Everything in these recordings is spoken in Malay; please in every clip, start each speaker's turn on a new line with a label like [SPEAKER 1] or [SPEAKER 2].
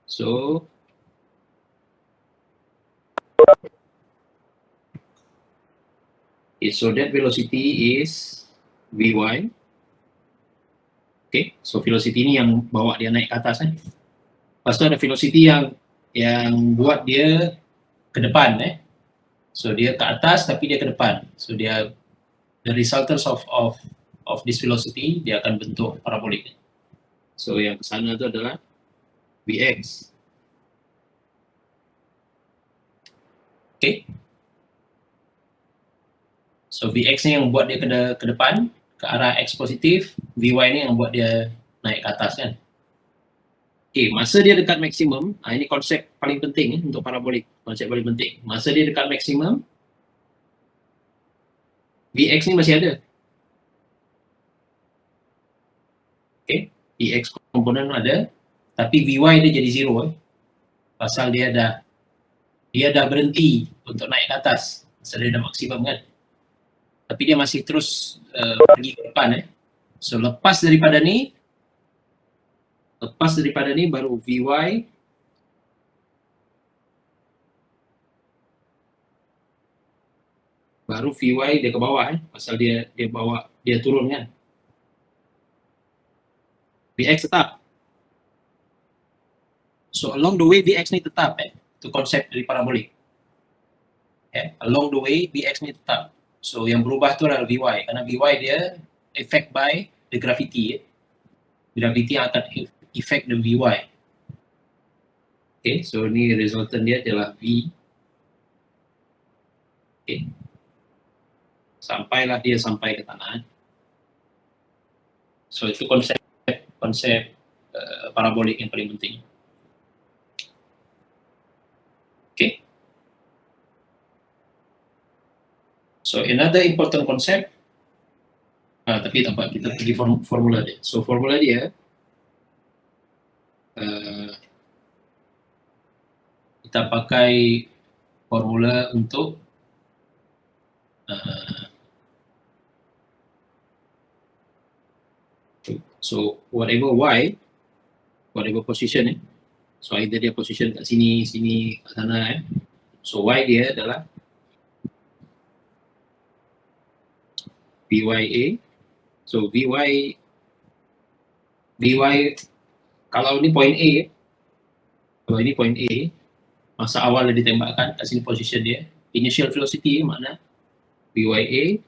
[SPEAKER 1] So that velocity is Vy. Okay, so velocity ini yang bawa dia naik ke atas kan. Lepas tu ada velocity yang buat dia ke depan So dia ke atas tapi dia ke depan. So dia the resultants of this velocity dia akan bentuk parabolik. So yang ke sana tu adalah Vx. Okay. So Vx ni yang buat dia ke depan ke arah x positif, Vy ni yang buat dia naik ke atas kan. Okay, masa dia dekat maksimum, ini konsep paling penting untuk parabolik, konsep paling penting. Masa dia dekat maksimum, Vx ni masih ada. Okay, Vx komponen ada, tapi Vy dia jadi zero pasal dia dah berhenti untuk naik ke atas, pasal dia dah maksimum kan. Tapi dia masih terus pergi ke depan So lepas daripada ni baru Vy dia ke bawah pasal dia turun kan. Vx tetap. So along the way Vx ni tetap itu konsep dari parabolik. Along the way Vx ni tetap. So yang berubah tu adalah Vy, karena Vy dia effect by the gravity. Gravity yang akan effect the Vy. Okay, so ni resultant dia adalah V. Okay. Sampailah dia sampai ke tanah. So itu konsep parabolik yang paling penting. Okay. So another important concept, tapi tak apa, kita pergi formula dia. So formula dia, kita pakai formula untuk so whatever y, whatever position so either dia position kat sini, kat sana so y dia adalah Vya. So Vy kalau ni point A, kalau ini point A, masa awal dia ditembakkan kat sini position dia, initial velocity makna Vya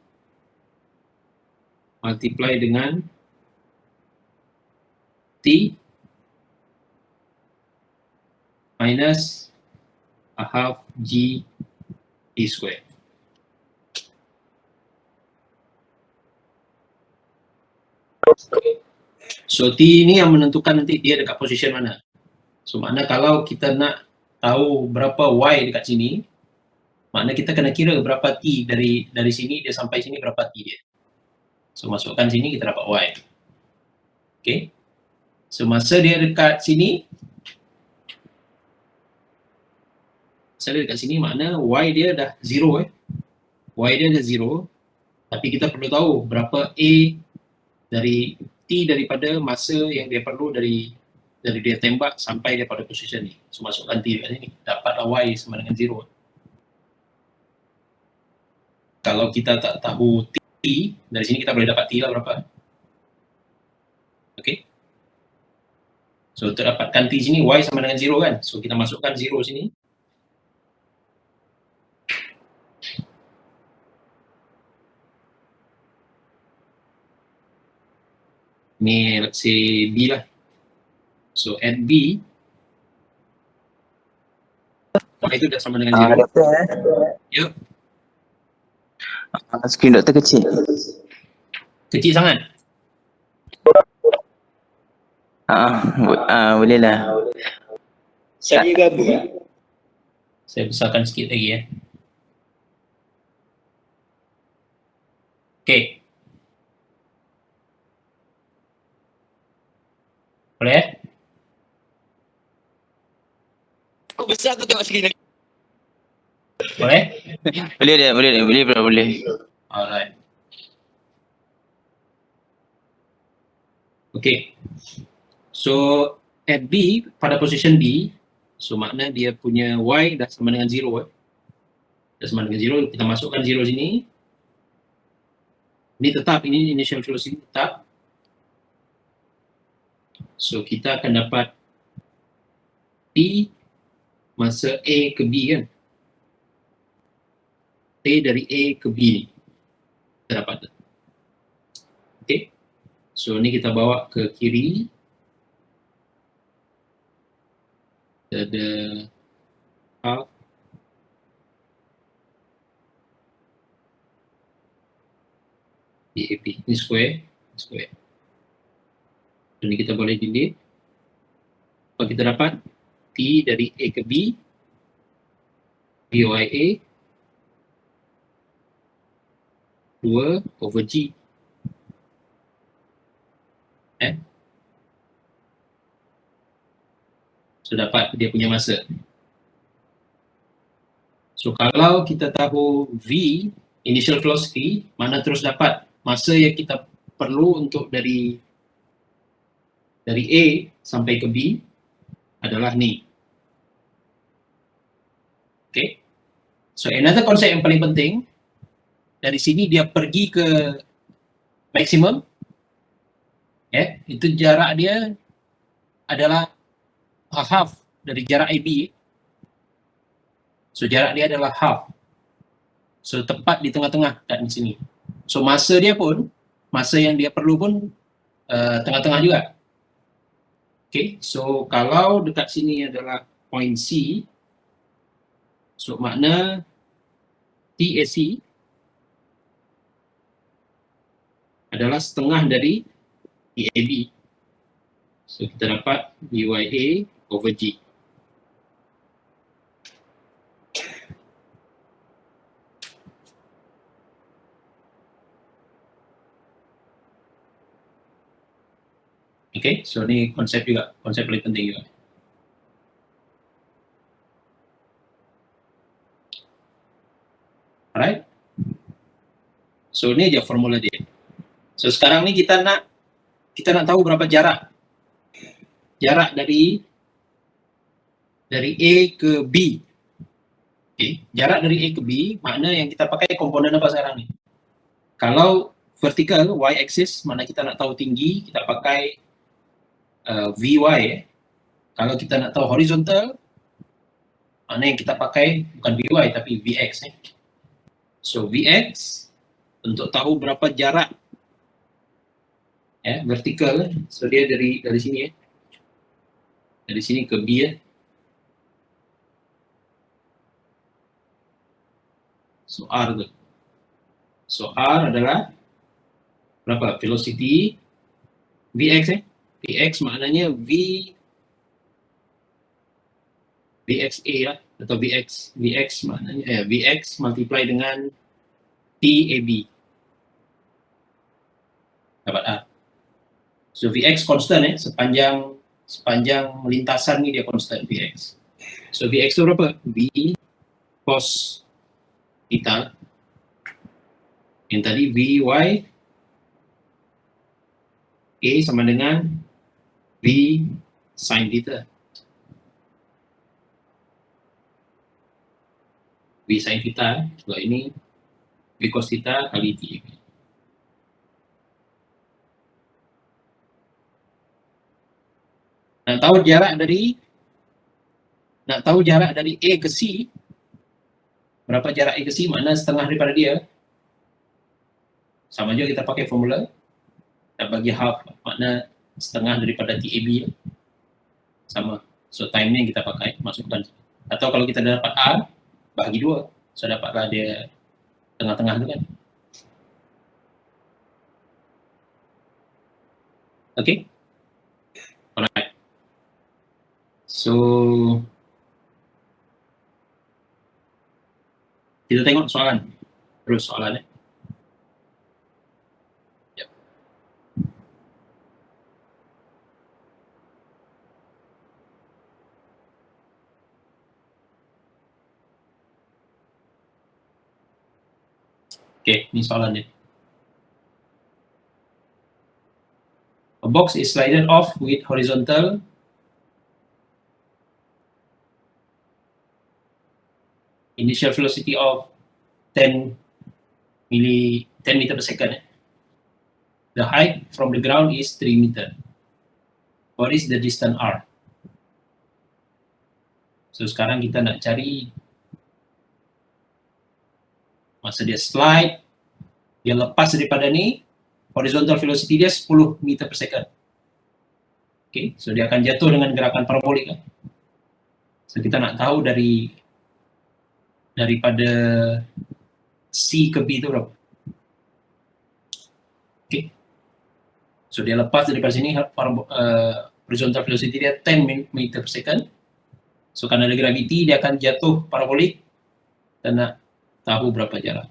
[SPEAKER 1] multiply dengan T minus a half G T square. So T ini yang menentukan nanti dia dekat position mana. So makna kalau kita nak tahu berapa Y dekat sini, makna kita kena kira berapa T dari sini dia sampai sini, berapa T dia. So masukkan sini kita dapat Y. Okay. So masa dia dekat sini, makna Y dia dah zero Y dia dah zero, tapi kita perlu tahu berapa A dari T daripada masa yang dia perlu dari dia tembak sampai dia pada position ni. So masukkan T dekat sini, dapatlah Y sama dengan zero. Kalau kita tak tahu T, dari sini kita boleh dapat T lah berapa. Okay. So untuk dapatkan T sini, Y sama dengan zero kan. So kita masukkan zero sini. Ni let's say B lah. So at B, itu dah sama dengan zero. Yuk.
[SPEAKER 2] Skrin doktor kecil.
[SPEAKER 1] Kecil sangat?
[SPEAKER 2] Boleh lah.
[SPEAKER 3] Saya gabung.
[SPEAKER 1] Saya besarkan sikit lagi Okay. Boleh
[SPEAKER 3] Kau besar tu tengok skrin lagi.
[SPEAKER 1] Boleh?
[SPEAKER 2] Boleh.
[SPEAKER 1] Alright. Okay. So at B pada position B, so makna dia punya Y dah sama dengan 0 dah sama dengan 0, kita masukkan 0 sini. Ini tetap, ini initial velocity tetap. So kita akan dapat T masa A ke B kan. T dari A ke B ni. Kita dapat. Okay. So ni kita bawa ke kiri. Kita ada half DAP. Ini square. Square. So ni kita boleh delete. Apa kita dapat? T dari A ke B. BYA 2 over G. So dapat dia punya masa. So kalau kita tahu V, initial velocity, mana terus dapat masa yang kita perlu untuk dari A sampai ke B adalah ni. Okay. So another konsep yang paling penting, dari sini dia pergi ke maksimum, itu jarak dia adalah half dari jarak AB. So jarak dia adalah half. So tepat di tengah-tengah kat sini. So masa dia pun, masa yang dia perlu pun tengah-tengah juga. Okay, so kalau dekat sini adalah point C, so makna TAC adalah setengah dari TAB. So kita dapat BYA over G. Okay, so ni konsep juga, konsep paling penting juga. Alright. So ni aja formula dia. So sekarang ni kita nak tahu berapa jarak dari A ke B. Okay. Jarak dari A ke B, makna yang kita pakai komponen apa sekarang ni? Kalau vertical, y-axis, mana kita nak tahu tinggi, kita pakai Vy. Kalau kita nak tahu horizontal, mana yang kita pakai bukan Vy tapi Vx. So Vx, untuk tahu berapa jarak vertical, so dia dari sini dari sini ke B So R tu. So R adalah berapa? Velocity Vx Vx maknanya Vxa lah, atau Vx maknanya Vx multiply dengan TAB. Dapat R. So Vx constant sepanjang lintasan ni dia constant Vx. So Vx tu berapa? V cos theta. Yang tadi Vy A sama dengan V sin theta. V sin theta, sebab ini V cos theta kali TAB. Nak tahu jarak dari A ke C, berapa jarak A ke C, mana setengah daripada dia. Sama juga kita pakai formula, kita bagi half, makna setengah daripada TAB. Sama, so time ni kita pakai, masukkan. Atau kalau kita dah dapat R, bagi 2, so dapatlah dia tengah-tengah tu kan. Okay, alright. So kita tengok soalan, terus soalan Yep. Okay, ni soalan dia. A box is slided off with horizontal initial velocity of 10 meter per second. The height from the ground is 3 meter. What is the distance r? So sekarang kita nak cari masa dia slide, dia lepas daripada ni, horizontal velocity dia 10 meter per second. Okay, so dia akan jatuh dengan gerakan parabolik kan. So kita nak tahu daripada C ke B itu berapa. Okay, so dia lepas daripada sini, horizontal velocity dia 10 meter per second. So karena ada gravity, dia akan jatuh parabolik dan nak tahu berapa jarak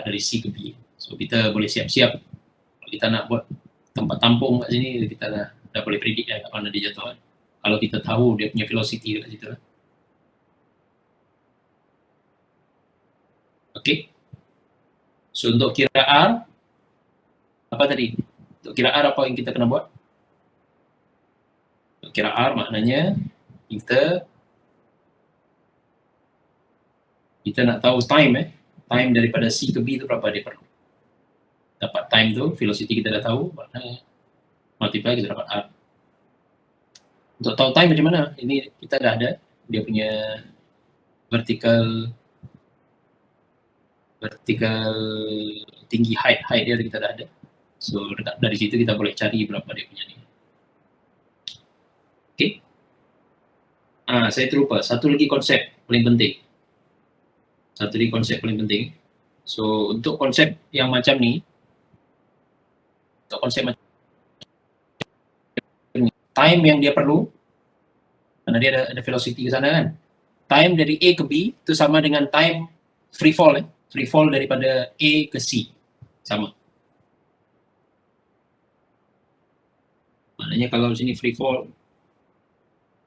[SPEAKER 1] dari C ke B. So kita boleh siap-siap kalau kita nak buat tempat tampung kat sini, kita dah boleh predict kat mana dia jatuh kan. Kalau kita tahu dia punya velocity kat situ lah. Okay, so untuk kira R, apa tadi? Untuk kira R apa yang kita kena buat? Untuk kira R maknanya kita nak tahu time time daripada C ke B tu berapa dia perlu. Dapat time tu, velocity kita dah tahu, maknanya multiply kita dapat R. Untuk tahu time macam mana? Ini kita dah ada dia punya vertical tinggi height dia kita dah ada. So dari situ kita boleh cari berapa dia punya ni. Okay. Saya terlupa satu lagi konsep paling penting. So untuk konsep yang macam ni, time yang dia perlu, karena dia ada velocity ke sana kan. Time dari A ke B itu sama dengan time free fall daripada A ke C, sama. Maknanya kalau sini free fall,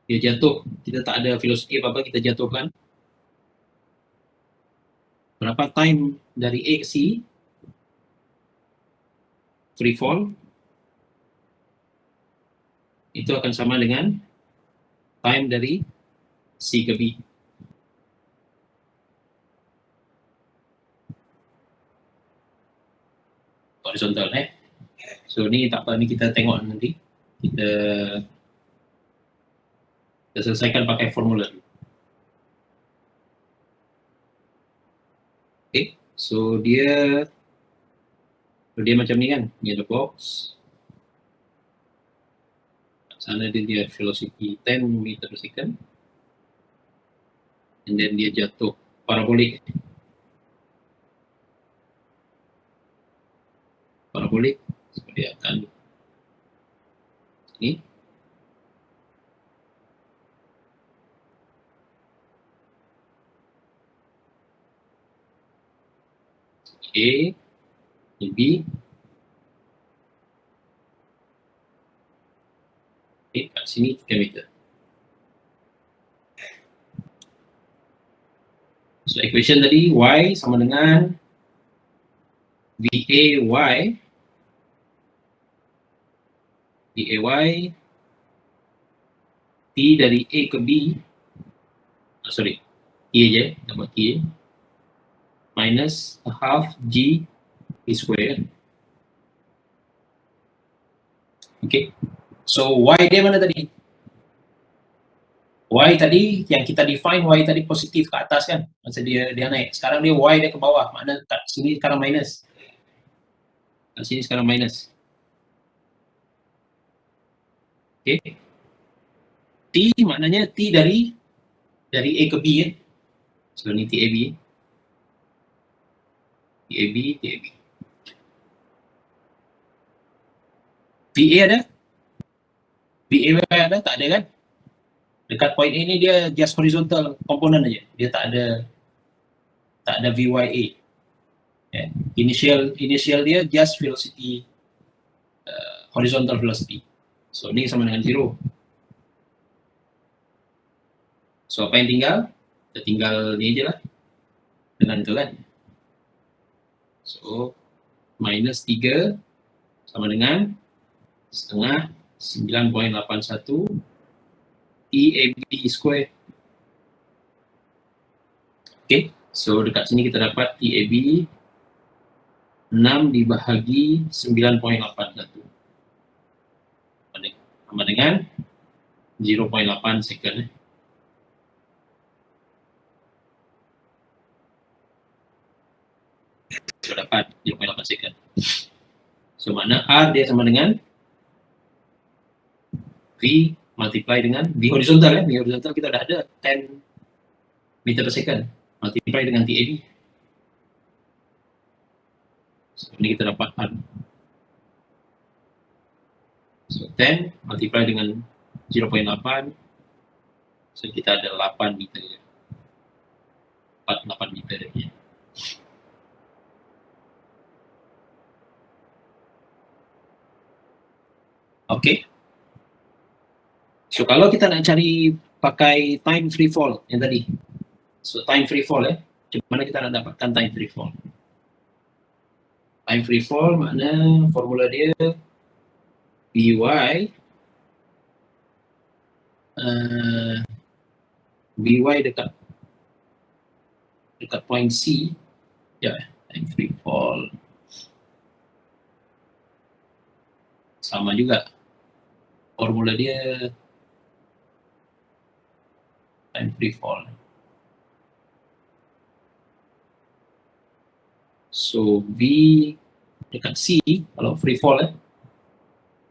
[SPEAKER 1] dia jatuh, kita tak ada velocity apa-apa, kita jatuhkan. Berapa time dari A ke C, free fall, itu akan sama dengan time dari C ke B. Horizontal So ni tak apa, ni kita tengok nanti. Kita selesaikan pakai formula. Okay, so dia macam ni kan, ni ada box. Sana dia velocity 10 meter per second. And then dia jatuh parabolik. So dia akan ni. A, B. Okay, kat sini 3 meter. So equation tadi Y sama dengan VAY T dari A ke B, T aja, dapat T minus a half G square. Okay, so Y dia mana tadi? Y tadi yang kita define, Y tadi positif ke atas kan, masa dia naik. Sekarang dia Y dia ke bawah, makna kat sini sekarang minus. Okay, T maknanya T dari A ke B So ni TAB. VA ada? VAY ada? Tak ada kan? Dekat point A ni dia just horizontal component aja. Dia tak ada VYA. Initial dia just velocity, horizontal velocity. So ni sama dengan 0. So apa yang tinggal? Kita tinggal ni aje lah. Dengan itu kan. So minus 3 sama dengan setengah 9.81 TAB square. Okay, so dekat sini kita dapat TAB 6 dibahagi 9.81 sama dengan 0.8 second. Sudah dapat 0.8 second. So mana R dia sama dengan V multiply dengan V horizontal V horizontal kita dah ada 10 meter per second multiply dengan TAB. So ini kita dapat R. So 10 multiply dengan 0.8, so kita ada 8 meter. 8 meter lagi. Okay. So kalau kita nak cari pakai time free fall yang tadi, so time free fall macam mana kita nak dapatkan time free fall? Time free fall makna formula dia By By dekat point C ya, time free fall sama juga formula dia time free fall. So V dekat C kalau free fall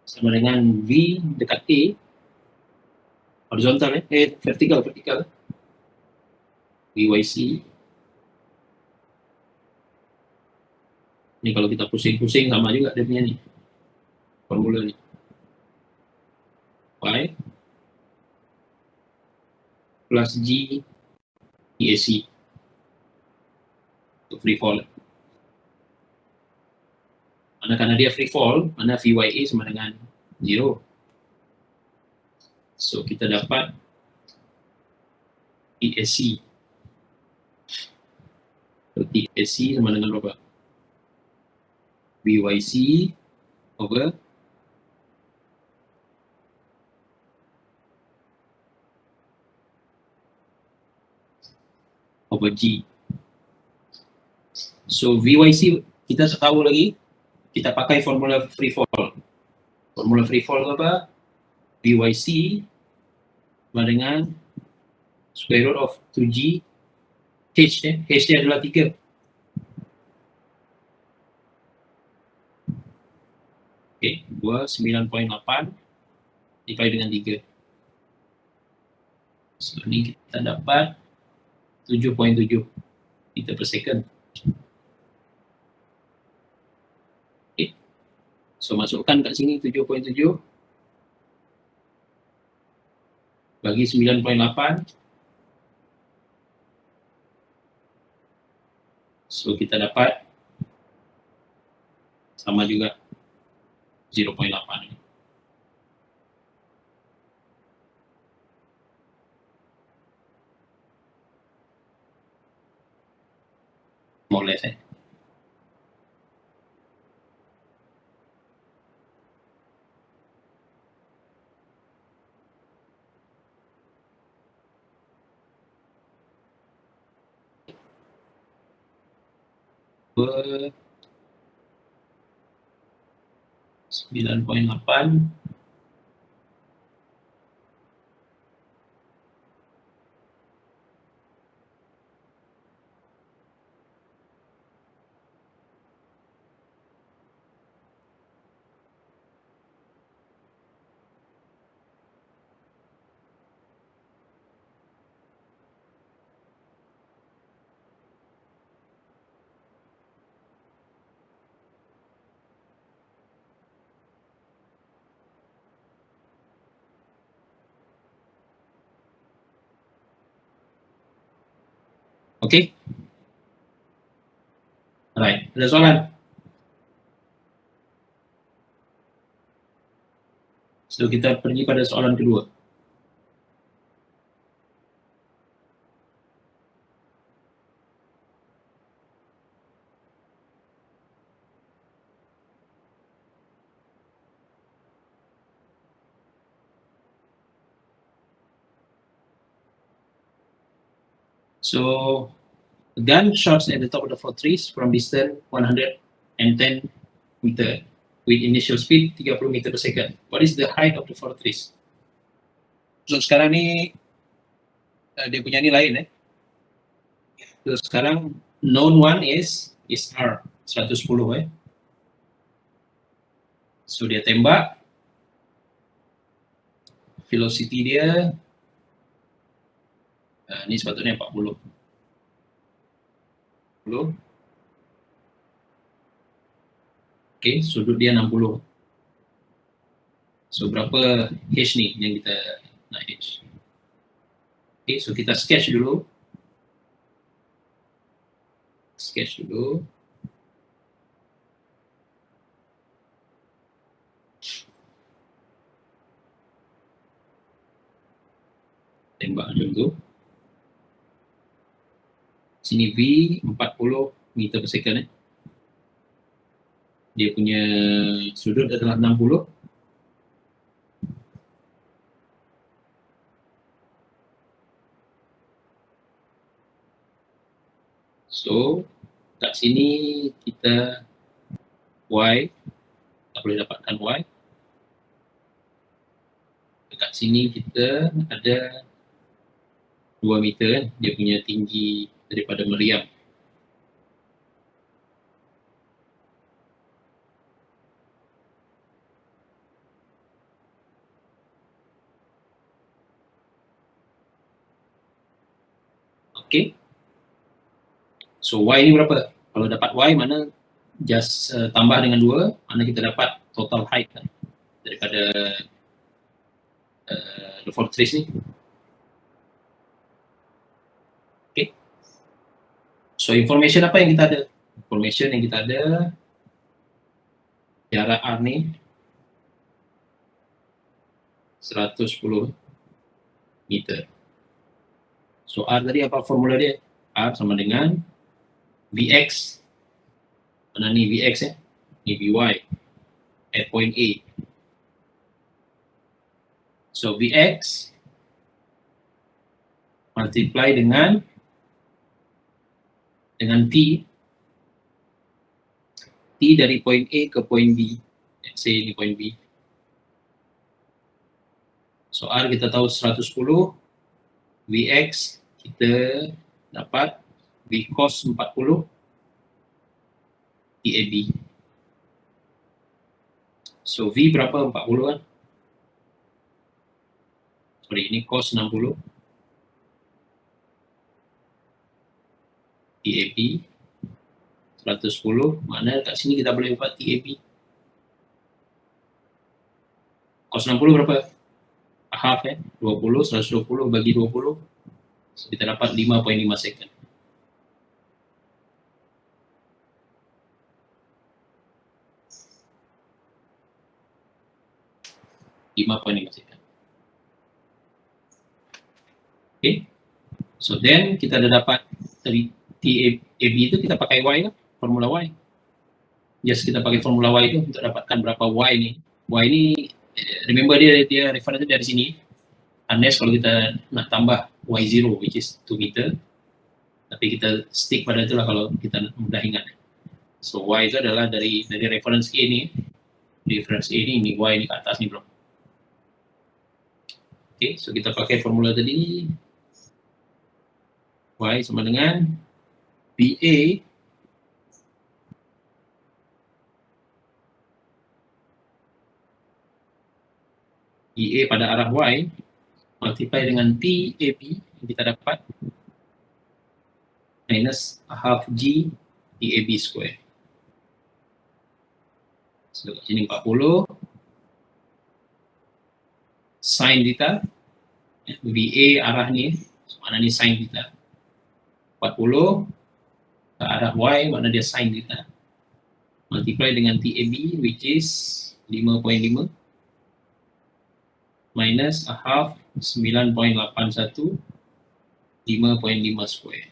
[SPEAKER 1] sama dengan V dekat A horizontal vertical VYC. Ini kalau kita pusing-pusing sama juga dia punya nih formula nih. Y plus G EAC untuk free fall. Karena dia free fall, mana VYA sama dengan 0. So kita dapat EAC. So EAC sama dengan berapa? VYC over G. So VYC kita tahu lagi, kita pakai formula free fall. Formula free fall apa? VYC sama dengan square root of 2G H dia adalah 3. Okay, 9.8 dikali dengan 3. So ini kita dapat 7.7 meter per second. Okay. So masukkan kat sini 7.7 bagi 9.8. So kita dapat sama juga 0.8. More or less per 9.8 Okay. Alright, ada soalan? So kita pergi pada soalan kedua. So A gun shoots at the top of the floor trees from distance 110 meter with initial speed 30 meter per second. What is the height of the floor trees? So sekarang ni dia punya ni lain So sekarang known one is R 110 So dia tembak, velocity dia ni sepatutnya 40. Okay, sudut dia 60. So berapa H ni yang kita nak H? Okay, so kita sketch dulu. Tembak macam tu. Sini V 40 meter per second Dia punya sudut adalah 60. So kat sini kita Y, tak boleh dapatkan Y. Dekat sini kita ada 2 meter dia punya tinggi daripada meriam. Okay. So Y ni berapa? Kalau dapat Y mana just tambah dengan 2, mana kita dapat total height daripada the fortress ni. Okay. So information apa yang kita ada? Information yang kita ada jarak R ni 110 meter. So R tadi apa formula dia? R sama dengan Vx, mana ni Vx ni Vy at point A. So Vx multiply dengan T dari point A ke point B. Let's say ni point B. So R kita tahu 110, Vx kita dapat V cos 40 TAB. So V berapa? 40 kan? Sorry, ini cos 60 TAB 110, mana kat sini kita boleh dapat TAB. Cos 60 berapa? Half 20, 120 bagi 20, so kita dapat 5.5 second. 5.5 second. Okay, so then kita dah dapat dari TAB itu kita pakai Y kan, formula Y. Just kita pakai formula Y itu untuk dapatkan berapa Y ni. Y ni remember dia reference dari sini. Unless kalau kita nak tambah Y0 which is 2 meter, tapi kita stick pada itulah kalau kita mudah ingat. So Y itu adalah dari reference A ni. Reference A ni Y ni ke atas ni bro. Okay, so kita pakai formula tadi. Y sama dengan BA pada arah Y multiply dengan TAB yang kita dapat minus half G TAB square. So kat sini 40 sin theta, VA arah ni, mana ni sin theta, 40 ke arah Y, mana dia sin theta, multiply dengan TAB which is 5.5 minus a half 9.81 5.5 square.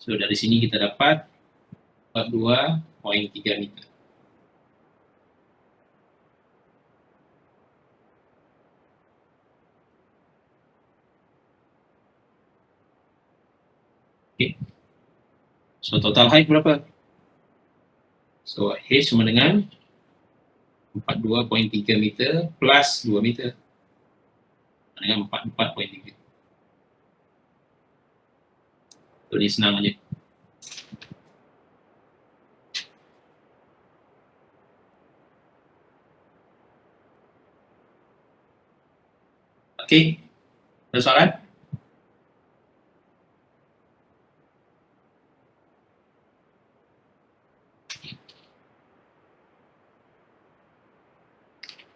[SPEAKER 1] So dari sini kita dapat 42.3 meter. Okay. So total height berapa? So H sama dengan 42.3 meter plus 2 meter dengan 44.3. So ini senang aja. Okey, ada soalan?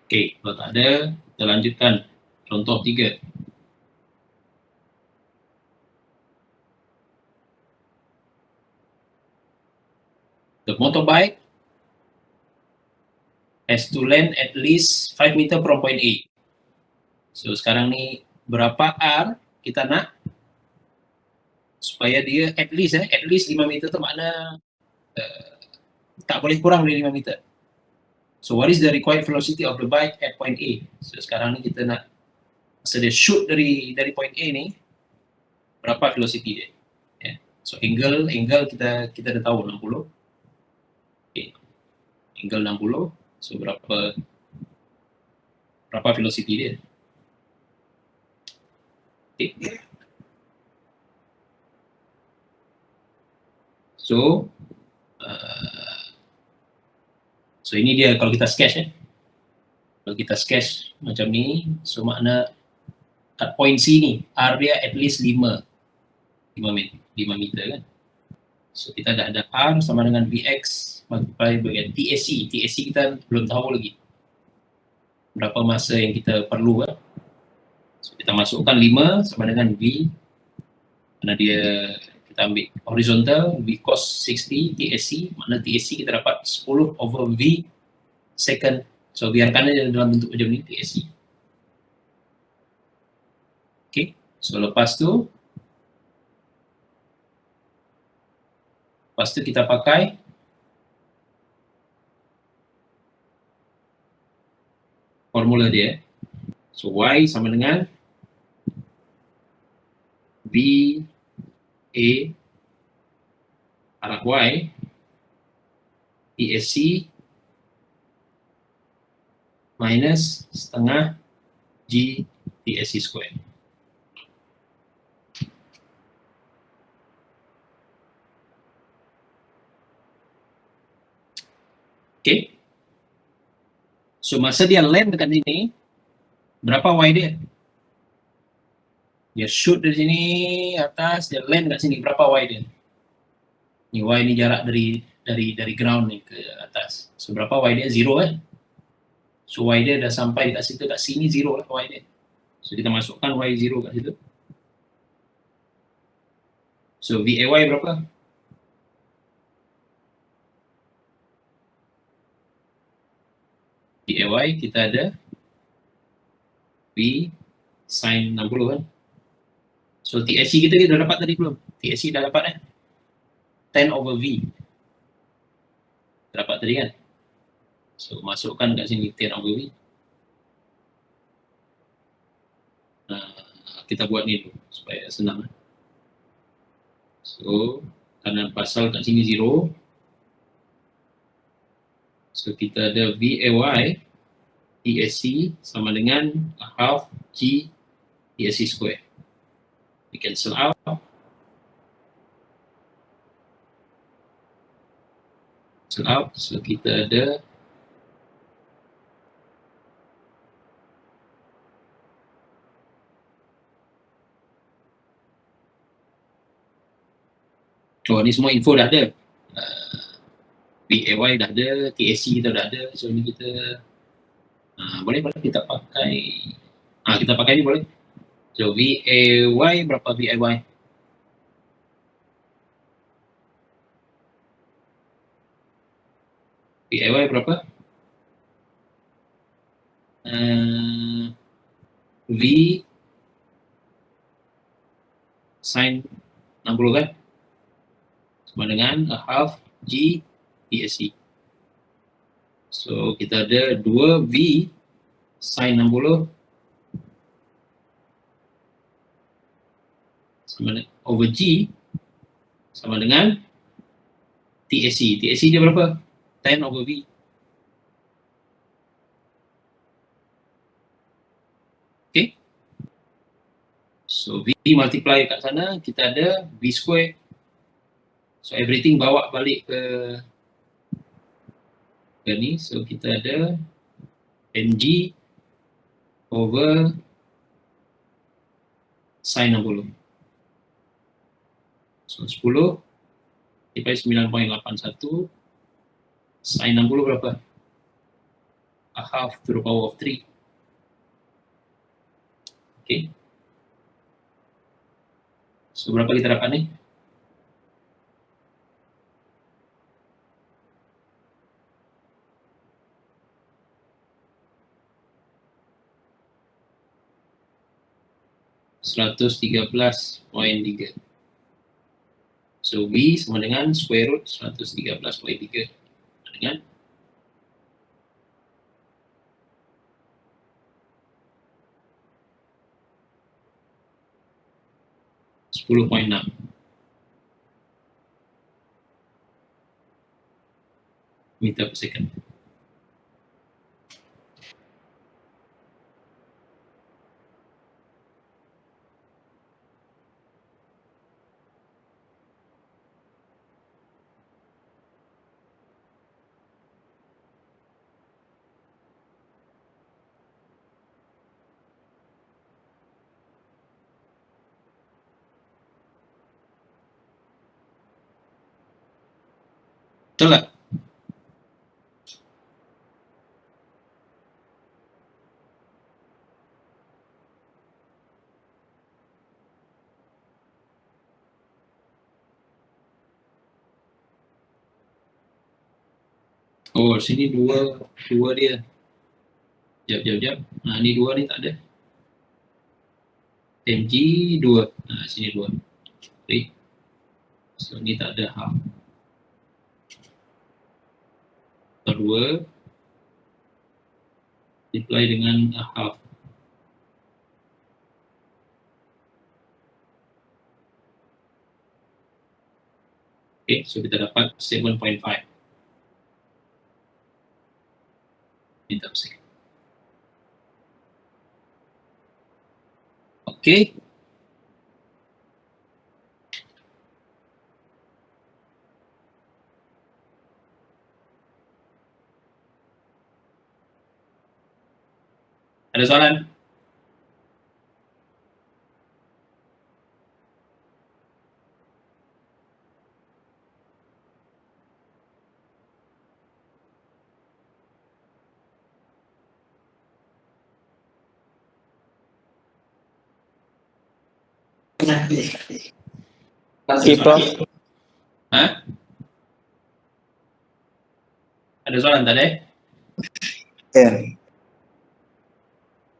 [SPEAKER 1] Okey, kalau tak ada, kita lanjutkan contoh 3. The motorbike has to land at least 5 meter from point A. So sekarang ni berapa R kita nak supaya dia at least 5 meter tu makna tak boleh kurang dari 5 meter. So what is the required velocity of the bike at point A? So sekarang ni kita nak masa dia shoot dari point A ni berapa velocity dia. Yeah. So angle kita dah tahu 60. Okay. Angle 60. So berapa velocity dia. Okay. So ini dia kalau kita sketch kalau kita sketch macam ni, so makna kat point C ni R dia at least 5 meter kan. So kita dah ada R sama dengan Vx multiply dengan TAC. TAC kita belum tahu lagi berapa masa yang kita perlu kan. So kita masukkan 5 sama dengan V, karena dia kita ambil horizontal, V cos 60 TAC, makna TAC kita dapat 10 over V second. So biarkan aja dalam bentuk macam ni TAC. Okay, so lepas tu kita pakai formula dia. So Y sama dengan V A arah Y TAC minus setengah G TAC square. Okay. So masa dia land dekat sini, berapa Y dia? Dia shoot dari sini atas, dia land dekat sini, berapa Y dia? Ni Y ni jarak dari ground ni ke atas. So berapa Y dia? 0 kan? So Y dia dah sampai dekat situ, kat sini 0 lah Y dia. So kita masukkan Y0 kat situ. So VAY berapa? VAY kita ada V sin 60 kan. So TAC kita dah dapat tadi belum? TAC dah dapat 10 over V. Dapat tadi kan? So masukkan kat sini 10 over V. Kita buat ni dulu supaya senang. So karena pasal kat sini 0, so kita ada VAY TAC sama dengan half G TAC square. We cancel out. So kita ada ni semua info dah ada. VAY dah ada, TAC kita dah ada. So ni kita boleh kita pakai ni boleh. So VAY berapa VAY? VAY berapa? V sin 60 kan? Sama dengan a half G TAC. So kita ada 2V sin 60 sama dengan over G sama dengan TAC. TAC dia berapa? 10 over V. Okay. So V multiply kat sana, kita ada V square. So everything bawa balik ke ni. So kita ada mg over sin 60. So 10 multiply 9.81. Sin 60 berapa? A half to the power of 3. Okay. So berapa kita dapat ni? (113.3). So V sama dengan square root 113.3 dengan 10.6. meter per second. Betul tak? Oh, sini dua dia. Jap. Nah, ni dua ni tak ada. mg 2. Nah, sini 2. Okay. So, ni tak ada half. Kedua multiply dengan a half. Okay, so kita dapat 7.5 meter per second. Okay. Ada soalan?
[SPEAKER 3] Okey, Prof.
[SPEAKER 1] Ha? Ada soalan tak ada?
[SPEAKER 3] Ya.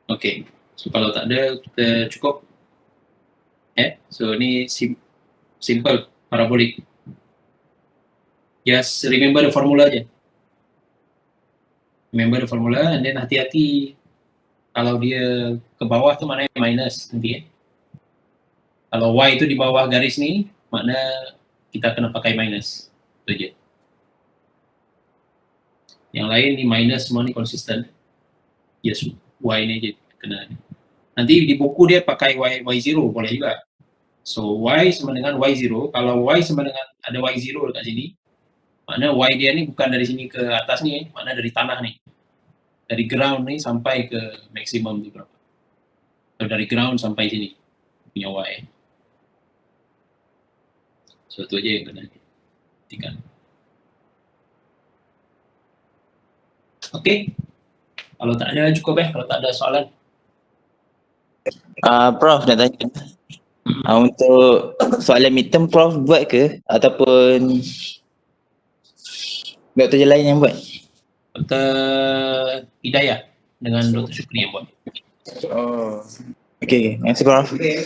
[SPEAKER 1] Okay. So kalau tak ada, kita cukup. So ni simple parabolic. Just remember the formula je. Remember the formula and then hati-hati kalau dia ke bawah tu maknanya minus nanti. Kalau y itu di bawah garis ni, makna kita kena pakai minus. Itu je. Yang lain ni minus semua ni konsisten. Yes, y ni je kena. Nanti di buku dia pakai y0 boleh juga. So y sama dengan y0. Kalau y sama dengan ada y0 dekat sini, makna y dia ni bukan dari sini ke atas ni, makna dari tanah ni. Dari ground ni sampai ke maksimum tu berapa. So dari ground sampai sini punya y. So itu aja yang kena perhatikan. Okay. Kalau tak ada cukup kalau tak ada soalan.
[SPEAKER 3] Prof nak tanya. Untuk soalan midterm Prof buat ke ataupun doktor je lain yang buat?
[SPEAKER 1] Dr. Hidayah dengan Dr. Syukri yang buat.
[SPEAKER 3] Oh. Okey, terima kasih Prof.
[SPEAKER 1] Okay.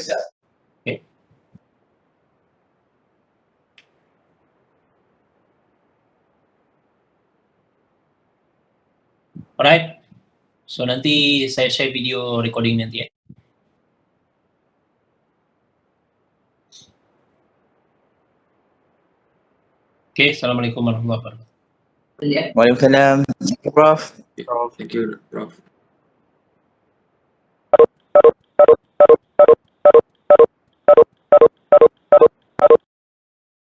[SPEAKER 1] Alright. So nanti saya share video recording nanti Okay, Assalamualaikum warahmatullahi wabarakatuh.
[SPEAKER 3] Waalaikumsalam. Okay, Prof.
[SPEAKER 2] Prof. Thank you, Prof.